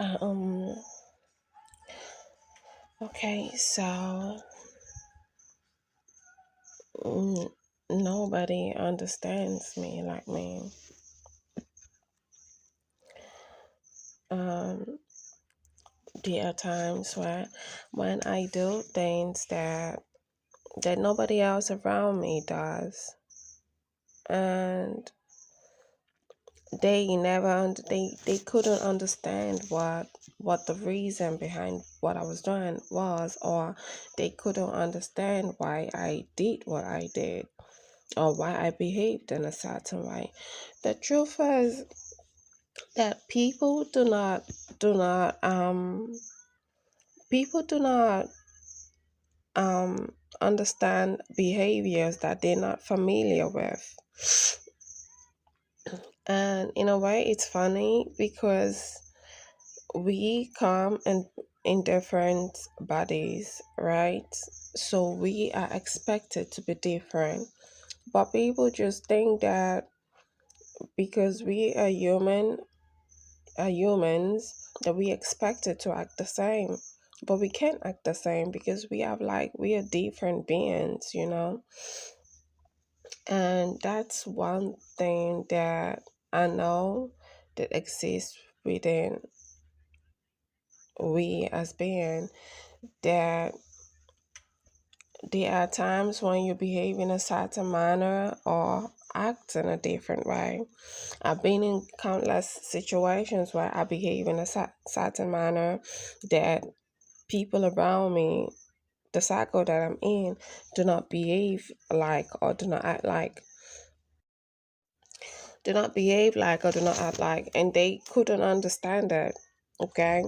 Um, okay, so mm, nobody understands me like me. Um, there are times when I do things that nobody else around me does, and they couldn't understand what the reason behind what I was doing was, or they couldn't understand why I did what I did, or why I behaved in a certain way. The truth is that people do not understand behaviors that they're not familiar with. And in a way it's funny because we come in different bodies, right? So we are expected to be different. But people just think that because we are humans, that we expected to act the same. But we can't act the same because we are different beings, you know? And that's one thing that I know that exists within we as being, that there are times when you behave in a certain manner or act in a different way. I've been in countless situations where I behave in a certain manner that people around me, the cycle that I'm in, do not behave like, or do not behave like, or do not act like, and they couldn't understand it. Okay,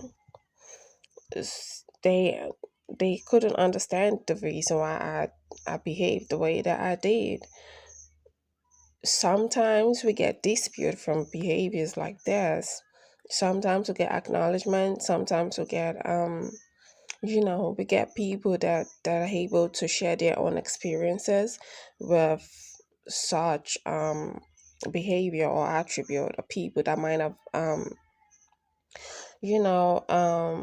they couldn't understand the reason why I behaved the way that I did. Sometimes we get dispute from behaviors like this. Sometimes we get acknowledgement. Sometimes we get we get people that are able to share their own experiences with such behavior or attribute, or people that might have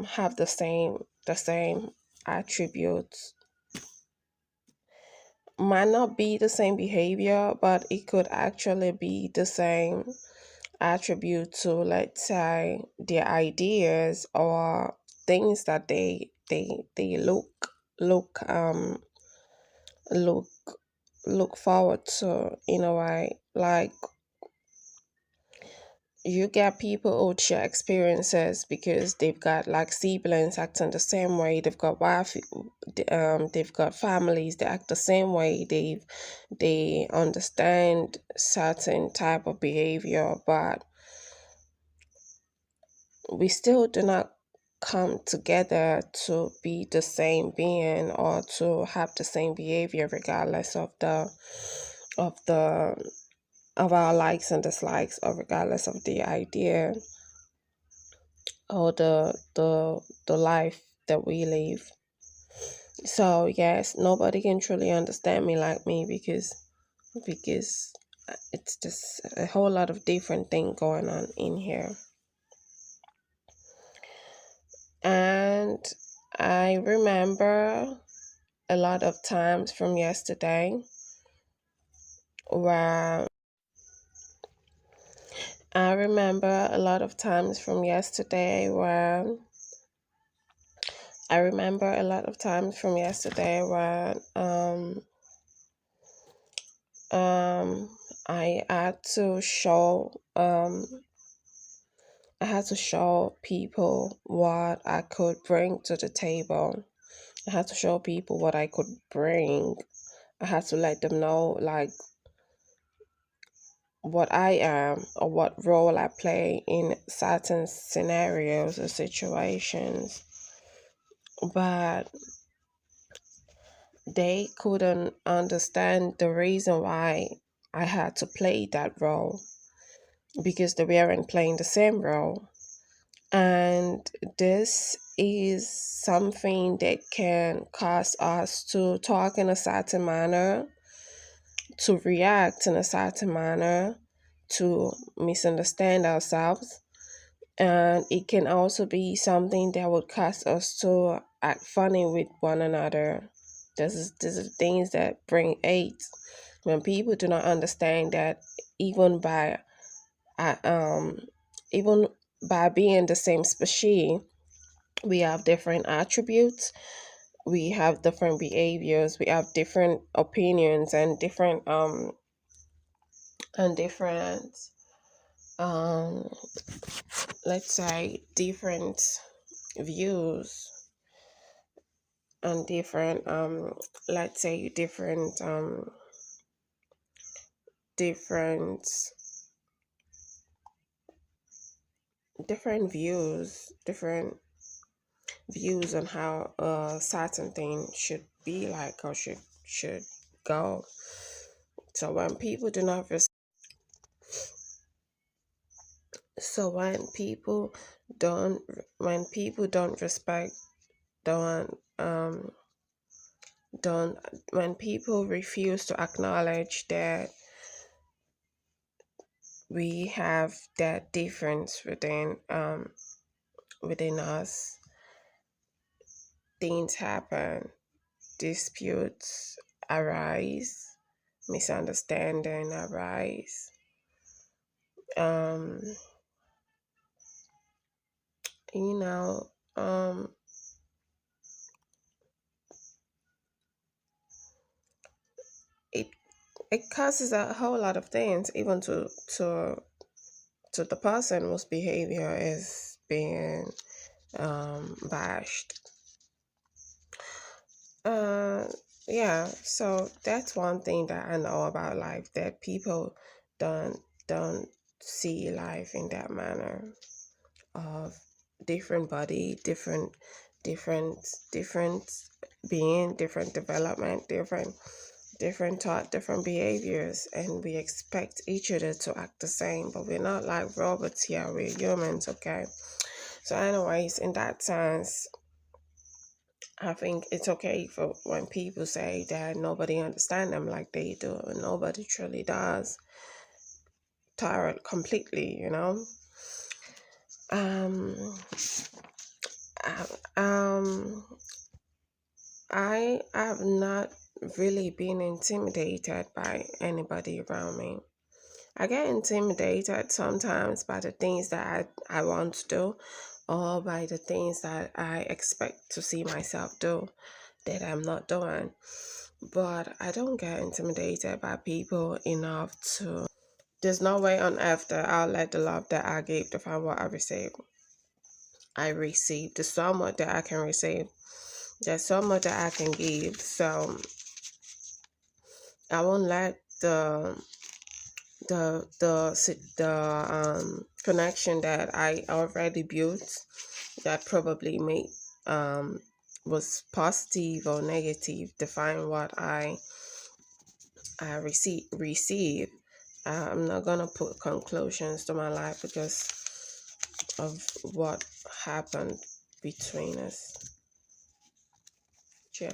have the same attributes. Might not be the same behavior, but it could actually be the same attribute to, let's say, their ideas or things that they look look forward to, in a way. Like, you get people who share experiences because they've got like siblings acting the same way, they've got they've got families that act the same way, they understand certain type of behavior, but we still do not come together to be the same being or to have the same behavior, regardless of the of our likes and dislikes, or regardless of the idea or the life that we live. So yes, nobody can truly understand me like me because it's just a whole lot of different thing going on in here. And I remember a lot of times from yesterday where I remember a lot of times from yesterday where I remember a lot of times from yesterday where um I had to show I had to show people what I could bring to the table. I had to show people what I could bring. I had to let them know, like, what I am or what role I play in certain scenarios or situations. But they couldn't understand the reason why I had to play that role, because they weren't playing the same role. And this is something that can cause us to talk in a certain manner, to react in a certain manner, to misunderstand ourselves. And it can also be something that would cause us to act funny with one another. This is things that bring hate. When people do not understand that even by uh, um even by being the same species, we have different attributes, we have different behaviors, we have different opinions and different um let's say different views and different let's say different different views on how a certain thing should be like or should go. So when people do not so don't when people don't respect, don't don't when people refuse to acknowledge that we have that difference within us, things happen, disputes arise, misunderstanding arise. um you know it it causes a whole lot of things, even to the person whose behavior is being bashed. uh yeah, so that's one thing that I know about life, that people don't don't see life in that manner of different body, different different being, different development, different thought, different behaviors, and we expect each other to act the same, but we're not like robots here, we're humans, okay? So anyways, in that sense, I think it's okay for when people say that nobody understands them like they do, and nobody truly does, tired completely, you know. um I- um I have not really been intimidated by anybody around me. I get intimidated sometimes by the things that I want to do, or by the things that I expect to see myself do that I'm not doing. But I don't get intimidated by people enough to. There's no way on earth that I'll let the love that I gave define what I receive. I receive. There's so much that I can receive. There's so much that I can give. So I won't let the connection that I already built, that probably made was positive or negative, define what I receive. I'm not gonna put conclusions to my life because of what happened between us. Yeah.